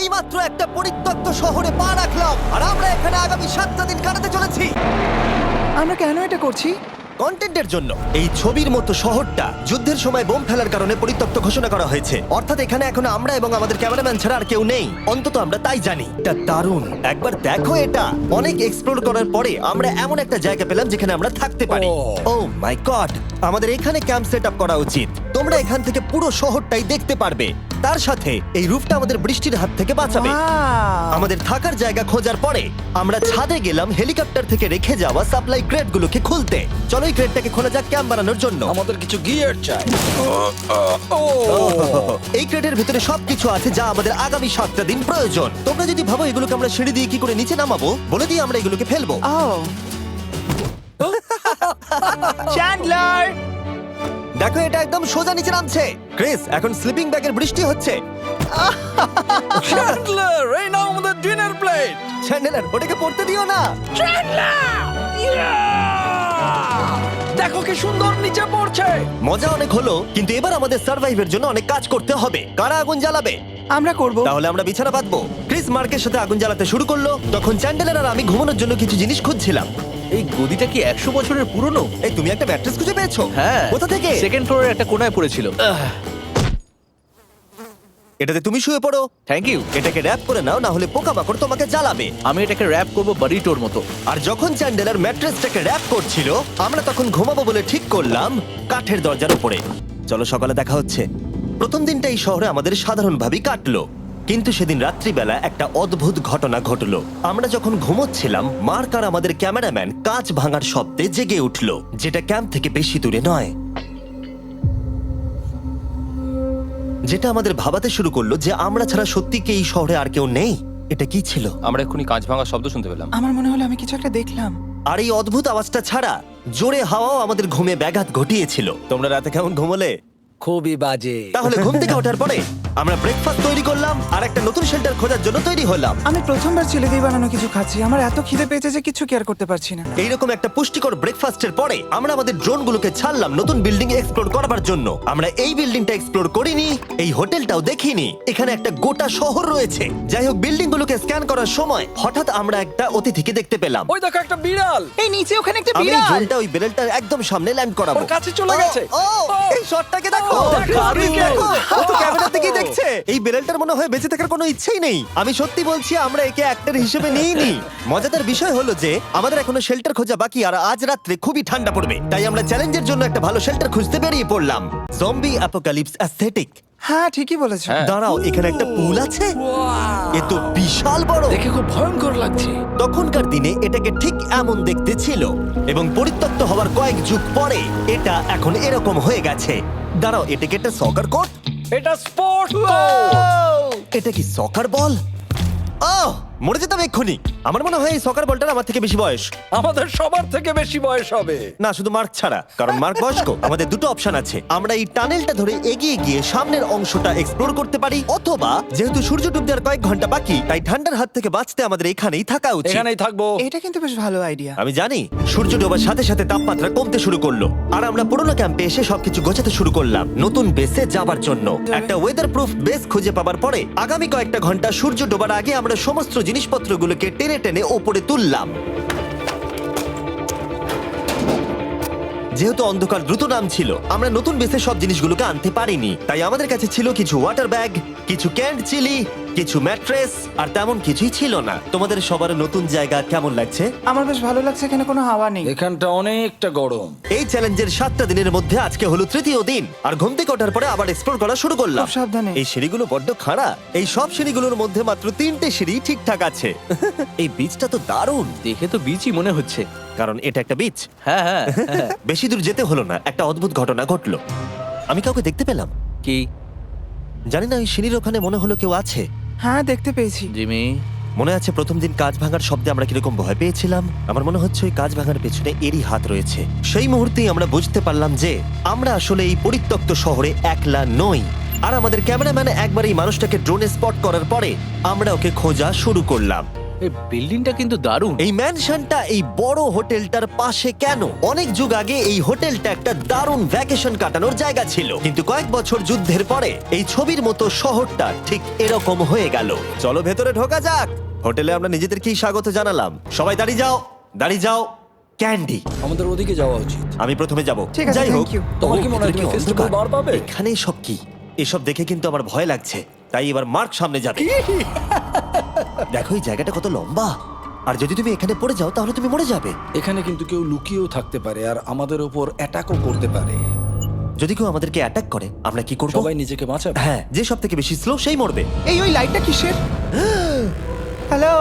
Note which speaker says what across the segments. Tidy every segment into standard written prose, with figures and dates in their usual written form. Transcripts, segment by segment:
Speaker 1: এইমাত্র একটা পরিত্যক্ত শহরে পা রাখলাম আর আমরা এখানে আগামী 7টা দিন কাটাতে চলেছি
Speaker 2: আমরা কেন এটা করছি?
Speaker 1: কন্টেন্টের জন্য। এই ছবির মতো শহরটা যুদ্ধের সময় বোম ফেলার কারণে পরিত্যক্ত ঘোষণা করা হয়েছে, অর্থাৎ এখানে এখন আমরা এবং আমাদের ক্যামেরাম্যান ছাড়া আর কেউ নেই, অন্তত আমরা তাই জানি। এটা দারুণ, একবার দেখো এটা। অনেক এক্সপ্লোর করার পরে আমরা এমন একটা জায়গা পেলাম যেখানে আমরা থাকতে পারি। ও মাই গড, আমাদের এখানে ক্যাম্প সেট আপ করা উচিত। তোমরা এখান থেকে পুরো শহরটাই দেখতে পারবে, তার সাথে এই রুফটা আমাদের বৃষ্টির হাত থেকে বাঁচাবে।
Speaker 2: Wow!
Speaker 1: আমাদের থাকার জায়গা খোঁজার পরে আমরা ছাদে গেলাম হেলিকপ্টার থেকে রেখে যাওয়া সাপ্লাই ক্রেটগুলোকে খুলতে। চলো এই ক্রেটটাকে খোলা যাক ক্যাম্প বানানোর জন্য।
Speaker 3: আমাদের কিছু গিয়ার চাই।
Speaker 1: এই ক্রেটের ভিতরে সবকিছু আছে যা আমাদের আগামী 7টা দিন প্রয়োজন। তোমরা যদি ভাবো এগুলোকে আমরা সিঁড়ি দিয়ে কি করে নিচে নামাবো, বলে দিয়ে আমরা এগুলোকে ফেলবো।
Speaker 2: Oh! চ্যান্ডলার!
Speaker 1: দেখো এটা একদম সোজা নিচে নামছে। ক্রিস, এখন স্লিপিং ব্যাগের বৃষ্টি হচ্ছে।
Speaker 3: চ্যান্ডলার, এই নাও আমাদের ডিনার প্লেট।
Speaker 1: চ্যান্ডেলার, ওটাকে পড়তে দিও না।
Speaker 3: দেখো কি সুন্দর নিচে পড়ছে।
Speaker 1: মজা অনেক হলো, কিন্তু এবার আমাদের সার্ভাইভের জন্য অনেক কাজ করতে হবে। কারা আগুন জ্বালাবে?
Speaker 2: আমরা করব।
Speaker 1: তাহলে আমরা বিছানা বাঁধবো। ক্রিস মার্কের সাথে আগুন জ্বালাতে শুরু করলো, তখন চ্যান্ডেলার আর আমি ঘুমানোর জন্য কিছু জিনিস খুঁজছিলাম।
Speaker 4: এই গদিটা কি 100 বছরের পুরনো?
Speaker 1: এই তুমি একটা ম্যাট্রেস খুঁজে পেয়েছো?
Speaker 4: হ্যাঁ।
Speaker 1: কোথা থেকে?
Speaker 4: সেকেন্ড ফ্লোরের একটা কোণায় পড়েছিল।
Speaker 1: এটাতে তুমি শুয়ে পড়ো।
Speaker 4: Thank you.
Speaker 1: এটাকে র‍্যাপ করে নাও, না হলে পোকামাকড় তোমাকে জ্বালাবে।
Speaker 4: আমি এটাকে র‍্যাপ করব বারিটোর মতো।
Speaker 1: আর যখন চ্যান্ডেলার ম্যাট্রেসটাকে র‍্যাপ করছিল, আমরা তখন ঘুমাবো বলে ঠিক করলাম কাঠের দরজার উপরে। চলো সকালে দেখা হচ্ছে। প্রথম দিনটা এই শহরে আমাদের সাধারণভাবেই কাটলো, কিন্তু সেদিন রাত্রিবেলা একটা অদ্ভুত ঘটনা ঘটলো। আমরা যখন ঘুমোচ্ছিলাম, মার্ক আর আমাদের ক্যামেরাম্যান কাঁচ ভাঙার শব্দে জেগে উঠলো, যেটা ক্যাম্প থেকে বেশি দূরে নয়। যেটা আমাদের ভাবাতে শুরু করলো যে আমরা ছাড়া সত্যি কি এই শহরে আর কেউ নেই। এটা কি ছিল?
Speaker 5: আমরা এক্ষুনি কাঁচ ভাঙার শব্দ শুনতে পেলাম।
Speaker 2: আমার মনে হলো আমি কিছু একটা দেখলাম।
Speaker 1: আর এই অদ্ভুত আওয়াজটা ছাড়া জোরে হাওয়াও আমাদের ঘুমে ব্যাঘাত ঘটিয়েছিল। তোমরা রাতে কেমন ঘুমোলে?
Speaker 3: খুবই বাজে।
Speaker 1: তাহলে ঘুম থেকে ওঠার পরে আমরা ব্রেকফাস্ট তৈরি করলাম আর একটা নতুন শেল্টার খোঁজার জন্য তৈরি হলাম।
Speaker 2: আমি প্রথমবার ছেলে দিয়ে বানানো কিছু খাচ্ছি। আমার এত খিদে পেয়েছে যে কিছু কেয়ার করতে পারছি না।
Speaker 1: এইরকম একটা পুষ্টিকর ব্রেকফাস্টের পরে আমরা আমাদের ড্রোনগুলোকে ছাড়লাম নতুন বিল্ডিং এক্সপ্লোর করার জন্য। আমরা এই বিল্ডিংটা এক্সপ্লোর করিনি, এই হোটেলটাও দেখিনি। এখানে একটা গোটা শহর রয়েছে। যাই হোক, বিল্ডিংগুলোকে স্ক্যান করার সময় হঠাৎ আমরা একটা অতিথিকে দেখতে পেলাম।
Speaker 3: ওই দেখো একটা বিড়াল।
Speaker 2: এই নিচে ওখানে একটা
Speaker 1: আমি এই
Speaker 2: বিড়াল।
Speaker 1: ড্রোনটা ওই বেলটার একদম সামনে ল্যান্ড করাবো।
Speaker 3: ওর কাছে চলে গেছে।
Speaker 1: ও, এই শটটাকে দেখো।
Speaker 3: দেখো,
Speaker 1: দেখো, ও তো ক্যামেরা থেকেই দেখছে। এই বেলটার মনে হয় বেঁচে থাকার কোনো ইচ্ছেই নেই। আমি সত্যি বলছি, আমরা একে অ্যাক্টর হিসেবে নিইনি। মজাদার বিষয় হলো যে আমাদের এখনো শেল্টার খোঁজা বাকি, আর আজ রাত্রে খুবই ঠান্ডা পড়বে। তাই আমরা চ্যালেঞ্জের জন্য একটা ভালো শেল্টার খুঁজতে বেরিয়ে পড়লাম। Zombie apocalypse aesthetic.
Speaker 2: হ্যাঁ, ঠিকই বলেছো।
Speaker 5: হ্যাঁ।
Speaker 1: দাঁড়াও, এখানে একটা পুল আছে। এ তো বিশাল বড়।
Speaker 3: দেখে খুব ভয়ঙ্কর লাগছে।
Speaker 1: তখনকার দিনে এটাকে ঠিক এমন দেখতে ছিল, এবং পরিত্যক্ত হওয়ার কয়েক যুগ পরে এটা এখন এরকম হয়ে গেছে। দাঁড়াও, এটাকে একটা সকার কোর্ট?
Speaker 3: এটা স্পোর্টস
Speaker 1: এটা কি সকার বল? আহ, মরে যেতাম এক্ষুনি। আমার মনে হয় এই সকার বলটার আমার থেকে বেশি বয়স।
Speaker 3: আমাদের সবার থেকে বেশি বয়স হবে।
Speaker 1: না, শুধু মার্ক ছাড়া, কারণ মার্ক বয়স্ক। আমাদের দুটো অপশন আছে। আমরা এই টানেলটা ধরে এগিয়ে গিয়ে সামনের অংশটা এক্সপ্লোর করতে পারি, অথবা যেহেতু সূর্য ডুবতে আর কয়েক ঘন্টা বাকি, তাই ঠান্ডার হাত থেকে বাঁচতে আমাদের এখানেই থাকা উচিত।
Speaker 3: এখানেই থাকবো।
Speaker 2: এটা কিন্তু বেশ ভালো আইডিয়া।
Speaker 1: আমি জানি। সূর্য ডোবার সাথে সাথে তাপমাত্রা কমতে শুরু করলো, আর আমরা পুরোনো ক্যাম্পে এসে সবকিছু গোছাতে শুরু করলাম নতুন বেসে যাবার জন্য। একটা ওয়েদার প্রুফ বেস খুঁজে পাবার পরে আগামী কয়েকটা ঘন্টা সূর্য ডোবার আগে আমরা সমস্ত জিনিসপত্রগুলোকে টেনে টেনে ওপরে তুললাম। যেহেতু অন্ধকার দ্রুত নামছিল, আমরা নতুন বেসে সব জিনিসগুলোকে আনতে পারিনি। তাই আমাদের কাছে ছিল কিছু ওয়াটার ব্যাগ, কিছু ক্যান্ড চিলি, কিছু ম্যাট্রেস, আর তেমন কিছুই ছিল না। তোমাদের সবার নতুন জায়গা কেমন লাগছে?
Speaker 2: আমার বেশ ভালো লাগছে, এখানে কোনো হাওয়া নেই।
Speaker 3: এখানটা অনেকটা গরম।
Speaker 1: এই চ্যালেঞ্জের 7টা দিনের মধ্যে আজকে হলো তৃতীয় দিন, আর ঘুম থেকে ওঠার পরে আবার এক্সপ্লোর করা শুরু করলাম।
Speaker 2: খুব সাবধানে।
Speaker 1: এই সিঁড়িগুলো বড্ড খাড়া। এই সব সিঁড়িগুলোর মধ্যে মাত্র 3টে সিঁড়ি ঠিকঠাক আছে। এই বীজটা তো দারুণ,
Speaker 4: দেখে তো বিচই মনে হচ্ছে।
Speaker 1: কারণ এটা একটা বীজ।
Speaker 4: হ্যাঁ হ্যাঁ হ্যাঁ।
Speaker 1: বেশি দূর যেতে হলো না, একটা অদ্ভুত ঘটনা ঘটলো। আমি কাউকে দেখতে পেলাম।
Speaker 4: কি?
Speaker 1: জানি না, ওই সিঁড়ির ওখানে মনে হলো কেউ আছে।
Speaker 2: হ্যাঁ, দেখতে পেয়েছি।
Speaker 4: জিমি,
Speaker 1: মনে আছে প্রথম দিন কাঁচ ভাঙার শব্দে আমরা কিরকম ভয় পেয়েছিলাম? আমার মনে হচ্ছে ওই কাঁচ ভাঙার পেছনে এরই হাত রয়েছে। সেই মুহূর্তেই আমরা বুঝতে পারলাম যে আমরা আসলে এই পরিত্যক্ত শহরে একলা নই। আর আমাদের ক্যামেরাম্যান একবার এই মানুষটাকে ড্রোনে স্পট করার পরে আমরা ওকে খোঁজা শুরু করলাম।
Speaker 4: এই বিল্ডিংটা কিন্তু দারুণ।
Speaker 1: এই ম্যানশনটা এই বড় হোটেলটার পাশে কেন? অনেক যুগ আগে এই হোটেলটা একটা দারুণ ভ্যাকেশন কাটানোর জায়গা ছিল, কিন্তু কয়েক বছর যুদ্ধের পরে এই ছবির মতো শহরটা ঠিক এরকম হয়ে গেল। চলো ভেতরে ঢোকা যাক। হোটেলে আমরা নিজেদেরকেই স্বাগত জানালাম। সবাই দাঁড়িয়ে যাও, দাঁড়িয়ে যাও। ক্যান্ডি,
Speaker 3: আমাদের ওদিকে যাওয়া উচিত।
Speaker 1: আমি প্রথমে যাব।
Speaker 2: ঠিক আছে,
Speaker 1: যাই হোক,
Speaker 2: thank you.
Speaker 3: তোমার কি মনে হয়
Speaker 1: ভেতরে
Speaker 3: তুমি
Speaker 1: কি
Speaker 3: ফেস্টিভ্যাল
Speaker 1: অন্ধকার?
Speaker 3: বার পাবে?
Speaker 1: এখানে সব কি? এসব দেখে কিন্তু আমার ভয় লাগছে, তাই এবার মার্ক সামনে যাবে। দেখো এই জায়গাটা কত লম্বা, আর যদি তুমি এখানে পড়ে যাও তাহলে তুমি মরে যাবে।
Speaker 3: এখানে কিন্তু কেউ লুকিয়েও থাকতে পারে আর আমাদের উপর অ্যাটাকও করতে পারে।
Speaker 1: যদি কেউ আমাদেরকে অ্যাটাক করে আমরা কি করব?
Speaker 3: সবাই নিজেকে বাঁচাবে।
Speaker 1: হ্যাঁ, যে সব থেকে বেশি স্লো সেই মরবে।
Speaker 2: এই ওই লাইটটা কিসের? হ্যালো,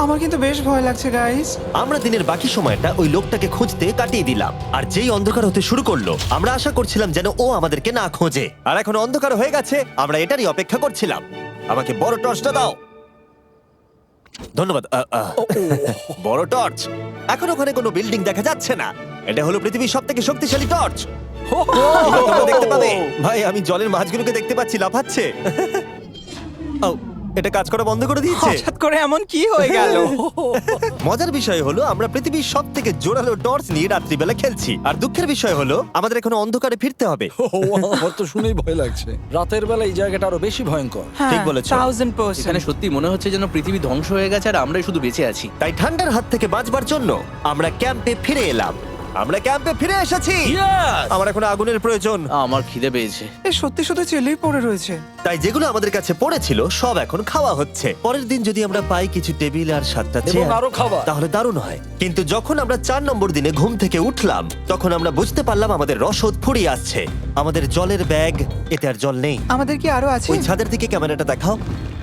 Speaker 2: আমার কিন্তু বেশ ভয় লাগছে গাইস।
Speaker 1: আমরা দিনের বাকি সময়টা ওই লোকটাকে খুঁজতে কাটিয়ে দিলাম, আর যেই অন্ধকার হতে শুরু করলো আমরা আশা করছিলাম যেন ও আমাদেরকে না খোঁজে। আর এখন অন্ধকার হয়ে গেছে, আমরা এটারই অপেক্ষা করছিলাম। আমাকে বড় টর্চটা দাও। ধন্যবাদ। বড় টর্চ। এখন ওখানে কোনো বিল্ডিং দেখা যাচ্ছে না। এটা হলো পৃথিবীর সব থেকে শক্তিশালী টর্চ। এবার তোমরা দেখতে পাবে। ভাই, আমি জলের মাছগুলোকে দেখতে পাচ্ছি লাফাচ্ছে। ও, এটা কাজ করা বন্ধ করে দিয়েছে।
Speaker 2: হঠাৎ করে এমন কি হয়ে গেল?
Speaker 1: মজার বিষয় হলো আমরা পৃথিবীর সব থেকে জোরালো টর্চ নিয়ে রাত্রিবেলা খেলছি, আর দুঃখের বিষয় হলো আমাদের এখন অন্ধকারে ফিরতে হবে।
Speaker 3: আমার তো শুনেই ভয় লাগছে। রাতের বেলা এই জায়গাটা আরো বেশি ভয়ঙ্কর।
Speaker 1: ঠিক বলেছো।
Speaker 2: 1000%।
Speaker 4: এখানে সত্যি মনে হচ্ছে যেন পৃথিবী ধ্বংস হয়ে গেছে আর আমরাই শুধু বেঁচে আছি।
Speaker 1: তাই ঠান্ডার হাত থেকে বাঁচবার জন্য আমরা ক্যাম্পে ফিরে এলাম। আমরা ক্যাম্পে ফিরে এসেছি। আমার এখন আগুনের প্রয়োজন।
Speaker 4: আমার খিদে পেয়েছে।
Speaker 2: এ সত্যি শুধু চেলেই পড়ে রয়েছে।
Speaker 1: তাই যেগুলো আমাদের কাছে পড়েছিল সব এখন খাওয়া হচ্ছে। পরের দিন যদি আমরা পাই কিছু টেবিল আর 7টা
Speaker 3: এবং
Speaker 1: চেয়ার
Speaker 3: আরো খাবার।
Speaker 1: তাহলে দারুণ হয়। কিন্তু যখন আমরা 4 নম্বর দিনে ঘুম থেকে উঠলাম তখন আমরা বুঝতে পারলাম আমাদের রসদ ফুরিয়ে আসছে। আমাদের জলের ব্যাগ, এতে আর জল নেই।
Speaker 2: আমাদের কি আরো আছে?
Speaker 1: ওই ছাদের দিকে ক্যামেরাটা দেখাও,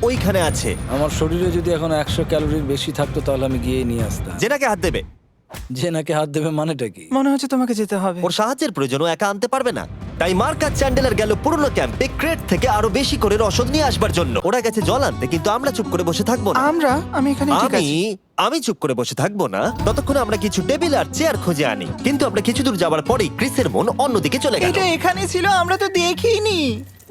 Speaker 1: ওইখানে আছে।
Speaker 3: আমার শরীরে যদি এখন 100 ক্যালোরির বেশি থাকতো তাহলে আমি গিয়ে নিয়ে আসতাম।
Speaker 1: জেনাকে হাত দেবে।
Speaker 3: যে নাকি হাত দেবে মানেটা কি?
Speaker 2: মনে হচ্ছে তোমাকে যেতে হবে।
Speaker 1: ওর সাহায্যের প্রয়োজন, ও একা আনতে পারবে না। তাই মার্ক আর চ্যান্ডেলার গেল পুরনো ক্যাম্পে ক্রেট থেকে আরো বেশি করে রসদ নিয়ে আসবার জন্য। ওরা গেছে জল আনতে, কিন্তু আমরা চুপ করে বসে থাকবো না।
Speaker 2: আমি এখানে ঠিক
Speaker 1: আমি
Speaker 2: আছি।
Speaker 1: আমি চুপ করে বসে থাকবো না ততক্ষণ আমরা কিছু টেবিল আর চেয়ার খুঁজে আনি। কিন্তু আমরা কিছু দূর যাবার পরেই ক্রিসের মন অন্যদিকে চলে গেল।
Speaker 2: এটা এখানে ছিল, আমরা তো দেখিনি।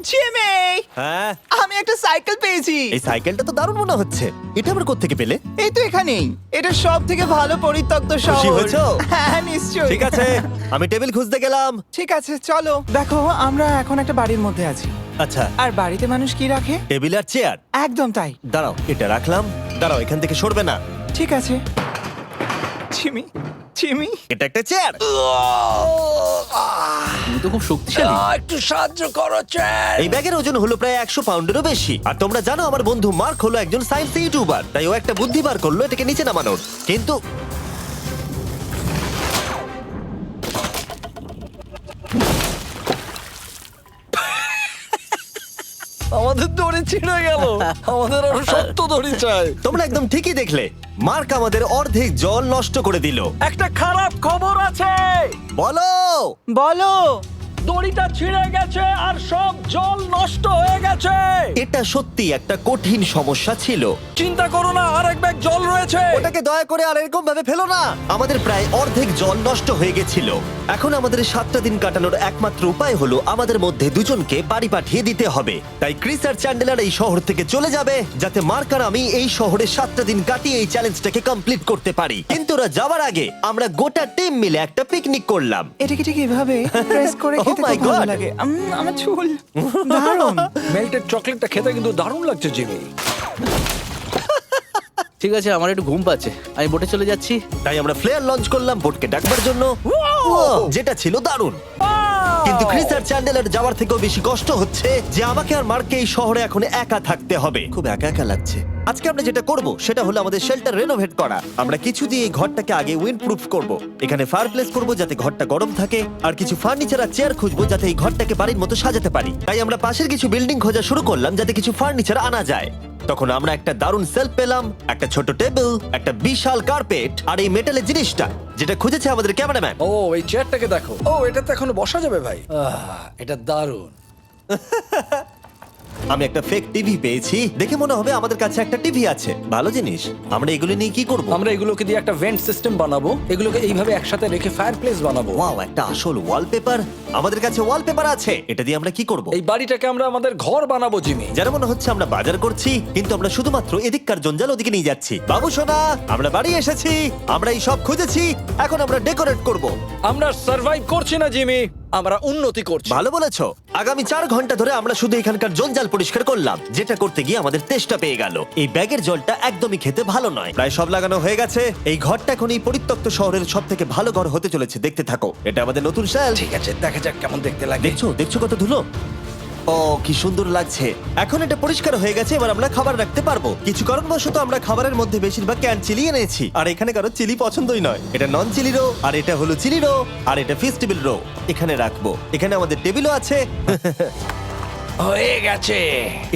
Speaker 2: জিমি,
Speaker 1: হ্যাঁ,
Speaker 2: আমি একটা সাইকেল পেয়েছি।
Speaker 1: এই সাইকেলটা তো দারুণ মনে হচ্ছে। এটা আবার কোত্থেকে পেলে?
Speaker 2: এই তো এখানেই। এটা সব থেকে ভালো পরিত্যক্ত
Speaker 1: খুশি
Speaker 2: শহর।
Speaker 1: হয়েছো?
Speaker 2: হ্যাঁ, নিশ্চয়ই।
Speaker 1: ঠিক আছে, আমি টেবিল খুঁজতে গেলাম।
Speaker 2: ঠিক আছে, চলো। দেখো, আমরা এখন একটা বাড়ির মধ্যে আছি।
Speaker 1: আচ্ছা,
Speaker 2: আর বাড়িতে মানুষ কি রাখে?
Speaker 1: টেবিল আর চেয়ার।
Speaker 2: একদম তাই।
Speaker 1: দাঁড়াও, এটা রাখলাম। দাঁড়াও, এখান থেকে সরবে না।
Speaker 2: ঠিক আছে। চিমি, চিমি।
Speaker 1: এটা একটা চেয়ার।
Speaker 4: তুমি তো খুব শক্তিশালী।
Speaker 3: একটু সাহায্য করো চ্যান।
Speaker 1: এই ব্যাগের ওজন হলো প্রায় 100 পাউন্ডেরও বেশি। আর তোমরা জানো আমার বন্ধু মার্ক হলো একজন সায়েন্স ইউটিউবার, তাই ও একটা বুদ্ধি বার করলো এটাকে নিচে নামানোর। কিন্তু
Speaker 3: আমাদের দড়ি ছিঁড়ে গেল। আমাদের আরো শক্ত দড়ি চাই।
Speaker 1: তোমরা একদম ঠিকই দেখলে, মার্ক আমাদের অর্ধেক জল নষ্ট করে দিল।
Speaker 3: একটা খারাপ খবর আছে।
Speaker 1: বলো।
Speaker 2: বলো।
Speaker 3: দড়িটা ছিঁড়ে গেছে আর সব জল নষ্ট হয়ে গেছে।
Speaker 1: এটা সত্যি একটা কঠিন সমস্যা ছিল।
Speaker 3: চিন্তা করো না, আরেক ব্যাগ জল রয়েছে।
Speaker 1: ওটাকে দয়া করে আর এরকম ভাবে ফেলো না। আমাদের প্রায় অর্ধেক জল নষ্ট হয়ে গেছিল। এখন আমাদের 7টা দিন কাটানোর একমাত্র উপায় হলো আমাদের মধ্যে দুজনকে বাড়ি পাঠিয়ে দিতে হবে। তাই ক্রিস আর চ্যান্ডেলার এই শহর থেকে চলে যাবে, যাতে মার্ক আর আমি এই শহরে 7টা দিন কাটিয়ে এই চ্যালেঞ্জটাকে কমপ্লিট করতে পারি। কিন্তু ওরা যাওয়ার আগে আমরা গোটা টিম মিলে একটা পিকনিক করলাম।
Speaker 2: এটাকে ঠিক এভাবে প্রেস করে
Speaker 1: Oh
Speaker 2: খেতে
Speaker 1: my
Speaker 2: খুব ভালো
Speaker 1: God!
Speaker 2: লাগে। আমার চুল দারুণ।
Speaker 3: মেল্টেড চকলেটটা খেতে কিন্তু দারুণ লাগছে জিমি।
Speaker 4: ঠিক আছে, আমার একটু ঘুম পাচ্ছে, আমি বোটে চলে যাচ্ছি।
Speaker 1: তাই আমরা ফ্লেয়ার লঞ্চ করলাম বোটকে ডাকবার জন্য, যেটা ছিল দারুণ। কিন্তু ক্রিস আর চ্যান্ডেলার যাওয়ার থেকেও বেশি কষ্ট হচ্ছে যে আমাকে আর মার্ককে এই শহরে এখন একা থাকতে হবে। খুব একা একা লাগছে। আজকে আমরা যেটা করব সেটা হলো আমাদের শেল্টার রেনোভেট করা। আমরা কিছু দিয়ে এই ঘরটাকে আগে উইন্ড প্রুফ করব। এখানে ফায়ারপ্লেস করব যাতে ঘরটা গরম থাকে, আর কিছু ফার্নিচার আর চেয়ার খুঁজবো যাতে এই ঘরটাকে বাড়ির মতো সাজাতে পারি। তাই আমরা পাশের কিছু বিল্ডিং খোঁজা শুরু করলাম যাতে কিছু ফার্নিচার আনা যায়। তখন আমরা একটা দারুণ সেলফ পেলাম, একটা ছোট টেবিল, একটা বিশাল কার্পেট, আর এই মেটালের জিনিসটা যেটা খুঁজেছে আমাদের ক্যামেরাম্যান।
Speaker 3: ও, এই চেয়ারটাকে দেখো। ও, এটাতে এখনো বসা যাবে ভাই। এটা দারুণ।
Speaker 1: আমি একটা ফেক টিভি পেয়েছি, দেখে মনে হবে আমাদের কাছে একটা টিভি আছে। ভালো জিনিস। আমরা এগুলো নিয়ে কি করব?
Speaker 3: আমরা এগুলোকে দিয়ে একটা ভেন্ট সিস্টেম বানাবো, এগুলোকে এইভাবে একসাথে রেখে ফায়ার প্লেস বানাবো।
Speaker 1: ওয়াও, একটা আসল ওয়ালপেপার। আমাদের কাছে ওয়ালপেপার আছে। এটা দিয়ে আমরা কি করব?
Speaker 3: এই বাড়িটাকে আমরা আমাদের ঘর বানাবো জিমি।
Speaker 1: যারা মনে হচ্ছে আমরা বাজার করছি, কিন্তু আমরা শুধুমাত্র এদিককার জঞ্জাল ওদিকে নিয়ে যাচ্ছি। বাবু সোনা, আমরা বাড়ি এসেছি, আমরা এই সব খুঁজেছি, এখন আমরা ডেকোরেট করব।
Speaker 3: আমরা সার্ভাইভ করছি না জিমি, আমরা উন্নতি করছি।
Speaker 1: ভালো বলেছো। আগামী 4 ঘন্টা ধরে আমরা শুধু এখানকার জঞ্জাল পরিষ্কার করলাম, যেটা করতে গিয়ে আমাদের তেষ্টা পেয়ে গেল। এই ব্যাগের জলটা একদমই খেতে ভালো নয়। প্রায় সব লাগানো হয়ে গেছে। এই ঘরটা এখন এই পরিত্যক্ত শহরের সব থেকে ভালো ঘর হতে চলেছে। দেখতে থাকো, এটা আমাদের নতুন স্টাইল।
Speaker 3: ঠিক আছে, দেখা যাক কেমন দেখতে লাগে।
Speaker 1: দেখছো কত ধুলো। ও কি সুন্দর লাগছে। এখন এটা পরিষ্কার হয়ে গেছে, এবার আমরা খাবার রাখতে পারবো। কিছু কারণবশত আমরা খাবারের মধ্যে বেশিরভাগ ক্যান চিলি এনেছি, আর এখানে কারো চিলি পছন্দই নয়। এটা নন চিলি রো, আর এটা হলো চিলি রো, আর এটা ফেস্টিভ্যাল রো। এখানে রাখবো। এখানে আমাদের টেবিলও আছে।
Speaker 3: হয়ে গেছে।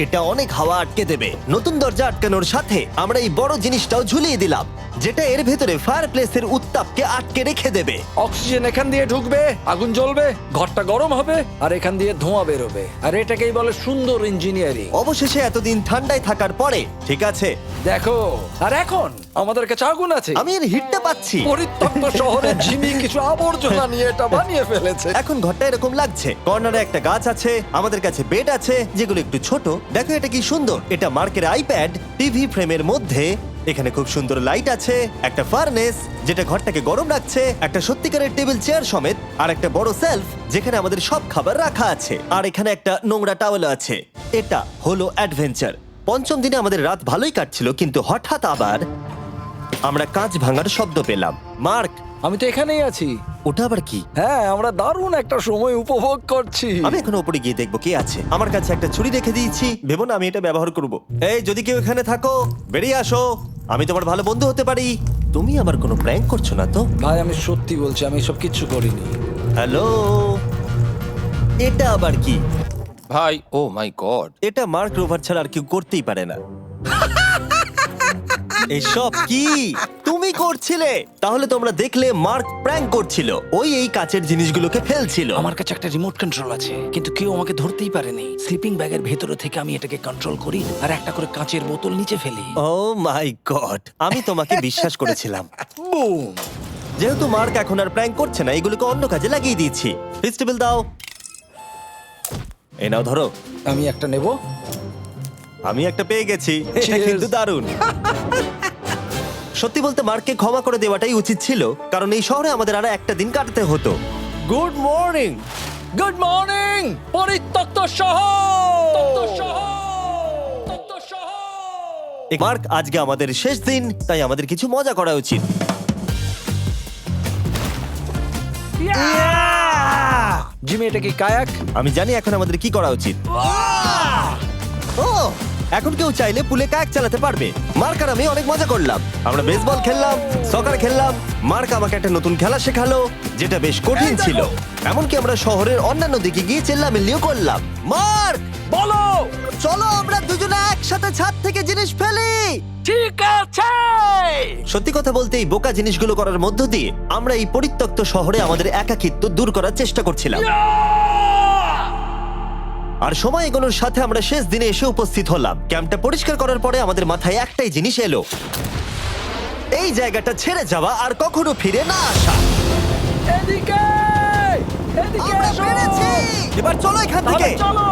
Speaker 1: এটা অনেক হাওয়া আটকে দেবে। নতুন দরজা আটকানোর সাথে আমরা এই বড় জিনিসটাও ঝুলিয়ে দিলাম, যেটা এর ভেতরে ফায়ার প্লেসের উত্তাপকে আটকে রেখে দেবে।
Speaker 3: অক্সিজেন এখান দিয়ে ঢুকবে, আগুন জ্বলবে, ঘরটা গরম হবে, আর এখান দিয়ে ধোঁয়া বেরোবে। আর এটাকেই বলে সুন্দর ইঞ্জিনিয়ারিং।
Speaker 1: অবশেষে এতদিন ঠান্ডায় থাকার পরে ঠিক আছে।
Speaker 3: দেখো, আর এখন আমাদের কাছে আগুন আছে।
Speaker 1: আমি এর হিটটা পাচ্ছি।
Speaker 3: পরিত্যক্ত শহরে জিমি কিছু আবর্জনা নিয়ে এটা বানিয়ে ফেলেছে।
Speaker 1: এখন ঘরটা এরকম লাগছে। কর্নারে একটা গাছ আছে, আমাদের কাছে বেড আছে যেগুলো একটু ছোট। দেখো এটা কি সুন্দর। এটা মার্কের আইপ্যাড টিভি ফ্রেমের মধ্যে। এখানে খুব সুন্দর লাইট আছে, একটা ফার্নেস যেটা ঘরটাকে গরম রাখছে, একটা সত্যিকারের টেবিল চেয়ার সমেত, আর একটা বড় সেলফ যেখানে আমাদের সব খাবার রাখা আছে। আর এখানে একটা নোংরা টাওয়েল আছে। এটা হলো অ্যাডভেঞ্চার। পঞ্চম দিনে আমাদের রাত ভালোই কাটছিল, কিন্তু হঠাৎ আবার আমরা কাঁচ ভাঙার শব্দ পেলাম। মার্ক,
Speaker 3: আমি তো এখানেই আছি।
Speaker 1: ওটা আবার কি?
Speaker 3: হ্যাঁ, আমরা দারুণ একটা সময় উপভোগ করছি।
Speaker 1: আমি এখন উপরে গিয়ে দেখবো কে আছে। আমার কাছে একটা ছুরি রেখে দিয়েছি, ভেবো না আমি এটা ব্যবহার করব। এই, যদি কেউ এখানে থাকো বেরিয়ে আসো, আমি তোমার ভালো বন্ধু হতে পারি। তুমি আমার কোনো প্র্যাঙ্ক করছো না তো?
Speaker 3: ভাই, আমি সত্যি বলছি, আমি এসব কিচ্ছু করিনি।
Speaker 1: হ্যালো, এটা আবার কি?
Speaker 5: ভাই, ও মাই গড।
Speaker 1: এটা মার্ক রোভার ছাড়া আর কেউ করতেই পারে না। এসব কি তুমি করছিলে? তাহলে তোমরা দেখলে মার্ক প্র্যাঙ্ক করছিল। ওই এই কাচের জিনিসগুলোকে ফেলছিল।
Speaker 3: আমার কাছে একটা রিমোট কন্ট্রোল আছে, কিন্তু কেউ আমাকে ধরতেই পারেনি। স্লিপিং ব্যাগের ভেতরে থেকে আমি এটাকে কন্ট্রোল করি, আর একটা করে কাঁচের বোতল নিচে ফেলি।
Speaker 1: ও মাই গড, আমি তোমাকে বিশ্বাস করেছিলাম।
Speaker 3: বুম!
Speaker 1: যেহেতু মার্ক এখন আর প্র্যাঙ্ক করছে না, এগুলোকে অন্য কাজে লাগিয়ে দিয়েছি। ফেস্টিভ্যাল দাও। এই নাও, ধরো।
Speaker 3: আমি একটা নেব।
Speaker 1: আমি একটা পেয়ে গেছি। এটা
Speaker 3: Cheers!
Speaker 1: কিন্তু দারুণ। সত্যি বলতে মার্ককে ক্ষমা করে দেওয়াটাই উচিত ছিল, কারণ এই শহরে আমাদের আর একটা দিন কাটাতে হতো। Good morning.
Speaker 3: গুড মর্নিং পরিত্যক্ত শহর।
Speaker 1: মার্ক, আজকে আমাদের শেষ দিন, তাই আমাদের কিছু মজা করা উচিত।
Speaker 3: জিমি, এটা কি কায়াক?
Speaker 1: আমি জানি এখন আমাদের কি করা উচিত। ও, এখন কেউ চাইলে পুলে কায়াক চালাতে পারবে। মার্ক আর আমি অনেক মজা করলাম। আমরা বেসবল খেললাম, সকার খেললাম। মার্ক আমাকে একটা নতুন খেলা শেখালো, যেটা বেশ কঠিন ছিল। এমনকি আমরা শহরের অন্যান্য দিকে গিয়ে চেল্লামিল্লিও করলাম। মার্ক,
Speaker 3: বলো।
Speaker 1: চলো আমরা দুজনে একসাথে ছাদ থেকে জিনিস ফেলি।
Speaker 3: ঠিক আছে।
Speaker 1: সত্যি কথা বলতে, এই বোকা জিনিসগুলো করার মধ্য দিয়ে আমরা এই পরিত্যক্ত শহরে আমাদের একাকিত্ব দূর করার চেষ্টা করছিলাম। আর সময় এগোনোর সাথে আমরা শেষ দিনে এসে উপস্থিত হলাম। ক্যাম্পটা পরিষ্কার করার পরে আমাদের মাথায় একটাই জিনিস এলো, এই জায়গাটা ছেড়ে যাওয়া আর কখনো ফিরে না আসা।
Speaker 3: এদিকে, এদিকে
Speaker 1: আমরা
Speaker 3: এসো।
Speaker 1: পেরেছি। এবার চলো এখান থেকে।
Speaker 3: তাহলে চলো।